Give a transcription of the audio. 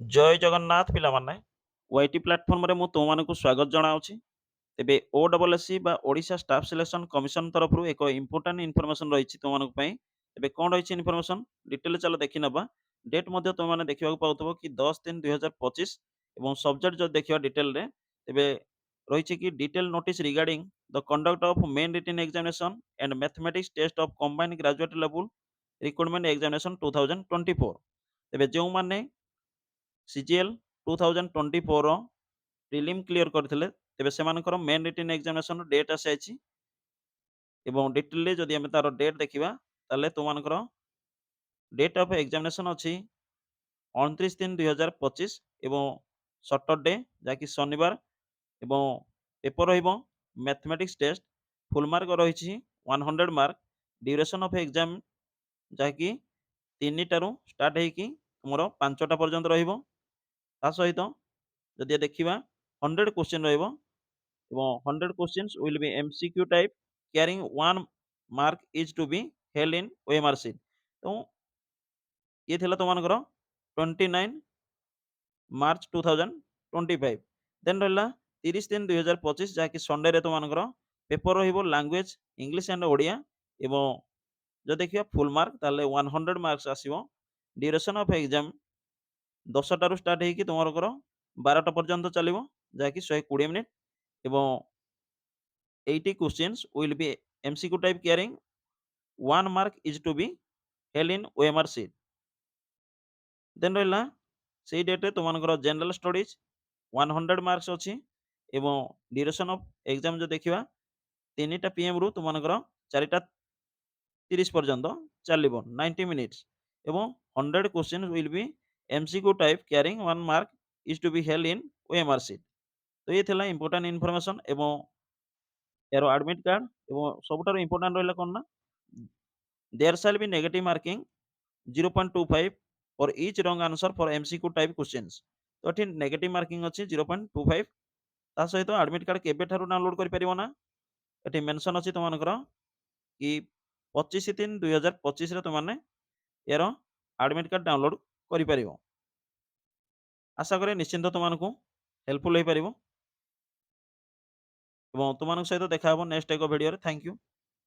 ଜୟ ଜଗନ୍ନାଥ ପିଲାମାନେ। OIT ପ୍ଲାଟଫର୍ମରେ ମୁଁ ତୁମମାନଙ୍କୁ ସ୍ୱାଗତ ଜଣାଉଛି। ତେବେ OSSC ବା ଓଡ଼ିଶା ଷ୍ଟାଫ୍ ସିଲେକ୍ସନ୍ କମିଶନ ତରଫରୁ ଏକ ଇମ୍ପୋର୍ଟାଣ୍ଟ ଇନଫର୍ମେସନ୍ ରହିଛି ତୁମମାନଙ୍କ ପାଇଁ। ଏବେ କ'ଣ ରହିଛି ଇନଫର୍ମେସନ୍ ଡିଟେଲ୍ ଚାଲ ଦେଖିନେବା। ଡେଟ୍ ମଧ୍ୟ ତୁମେମାନେ ଦେଖିବାକୁ ପାଉଥିବ କି 10/3/2025 ଏବଂ ସବଜେକ୍ଟ ଯଦି ଦେଖିବା ଡିଟେଲରେ ତେବେ ରହିଛି କି detail notice regarding the conduct of main return examination and mathematics test of combined graduate ଲେବୁଲ୍ ରିକ୍ରୁଟମେଣ୍ଟ ଏକ୍ଜାମିନେସନ୍ 2024। ତେବେ ଯେଉଁମାନେ CGL 2024 ର ପ୍ରିଲିମ୍ କ୍ଲିୟର କରିଥିଲେ ତେବେ ସେମାନଙ୍କର ମେନ୍ ରିଟନ୍ ଏକ୍ଜାମିନେସନ୍ ଡେଟ୍ ଆସିଯାଇଛି ଏବଂ ଡିଟେଲରେ ଯଦି ଆମେ ତାର ଡେଟ୍ ଦେଖିବା ତାହେଲେ ତୁମମାନଙ୍କର ଡେଟ୍ ଅଫ୍ ଏକ୍ଜାମିନେସନ୍ ଅଛି 29/3/2025 ଏବଂ ସଟରଡେ ଯାହାକି ଶନିବାର ଏବଂ ପେପର ରହିବ ମ୍ୟାଥମେଟିକ୍ସ ଟେଷ୍ଟ ଫୁଲ୍ ମାର୍କ ରହିଛି 100 ମାର୍କ ଡ୍ୟୁରେସନ୍ ଅଫ୍ ଏକ୍ଜାମ ଯାହାକି 3ଟାରୁ ଷ୍ଟାର୍ଟ ହେଇକି ତୁମର 5ଟା ପର୍ଯ୍ୟନ୍ତ ରହିବ। ତା ସହିତ ଯଦି ଦେଖିବା 100 କ୍ୱେଶ୍ଚିନ୍ ରହିବ ଏବଂ 100 questions will be MCQ type carrying 1 mark is to be held in OMR sheet. ତେଣୁ ଇଏ ଥିଲା ତୁମମାନଙ୍କର 29 ମାର୍ଚ୍ଚ 2025। ଦେନ୍ ରହିଲା 30/3/2025 ଯାହାକି ସଣ୍ଡେରେ ତୁମମାନଙ୍କର ପେପର ରହିବ ଲାଙ୍ଗୁଏଜ ଇଂଲିଶ ଆଣ୍ଡ ଓଡ଼ିଆ ଏବଂ ଯଦି ଦେଖିବା ଫୁଲ୍ ମାର୍କ ତାହେଲେ 100 ମାର୍କସ୍ ଆସିବ। ଡ୍ୟୁରେସନ୍ ଅଫ୍ ଏକ୍ଜାମ 10ଟାରୁ ଷ୍ଟାର୍ଟ ହେଇକି ତୁମମାନଙ୍କର 12ଟା ପର୍ଯ୍ୟନ୍ତ ଚାଲିବ ଯାହାକି 120 ମିନିଟ୍ ଏବଂ 80 questions will be MCQ type carrying 1 mark is to be held in OMR sheet. Then ରହିଲା ସେଇ ଡେଟ୍ରେ ତୁମମାନଙ୍କର ଜେନେରାଲ ଷ୍ଟଡିଜ୍ 100 ମାର୍କସ୍ ଅଛି ଏବଂ ଡ୍ୟୁରେସନ୍ ଅଫ୍ ଏକ୍ଜାମ ଯଦି ଦେଖିବା 3ଟା PM ରୁ ତୁମମାନଙ୍କର 4ଟା 30 ପର୍ଯ୍ୟନ୍ତ ଚାଲିବ 90 ମିନିଟ୍ସ ଏବଂ 100 question will be MCQ type carrying 1 mark is to be held in OMR sheet. ତ ଇଏ ଥିଲା ଇମ୍ପୋର୍ଟାଣ୍ଟ ଇନଫର୍ମେସନ୍ ଏବଂ ଏହାର ଆଡମିଟ୍ କାର୍ଡ ଏବଂ ସବୁଠାରୁ ଇମ୍ପୋର୍ଟାଣ୍ଟ ରହିଲା କ'ଣ ନା there shall be negative marking 0.25 for each wrong answer for MCQ type questions. ତ ଏଠି ନେଗେଟିଭ୍ ମାର୍କିଂ ଅଛି 0.25। ତା ସହିତ ଆଡମିଟ୍ କାର୍ଡ କେବେଠାରୁ ଡାଉନଲୋଡ୍ କରିପାରିବ ନା ଏଠି ମେନସନ୍ ଅଛି ତୁମମାନଙ୍କର କି 25/3/2025 ରେ ତୁମମାନେ ଏହାର ଆଡମିଟ୍ କାର୍ଡ ଡାଉନଲୋଡ୍ କରିପାରିବ। ଆଶା କରେ ନିଶ୍ଚିନ୍ତ ତୁମମାନଙ୍କୁ ହେଲ୍ପଫୁଲ୍ ହେଇପାରିବ ଏବଂ ତୁମମାନଙ୍କ ସହିତ ଦେଖା ହେବ ନେକ୍ସଟ ଏକ ଭିଡିଓରେ। Thank you.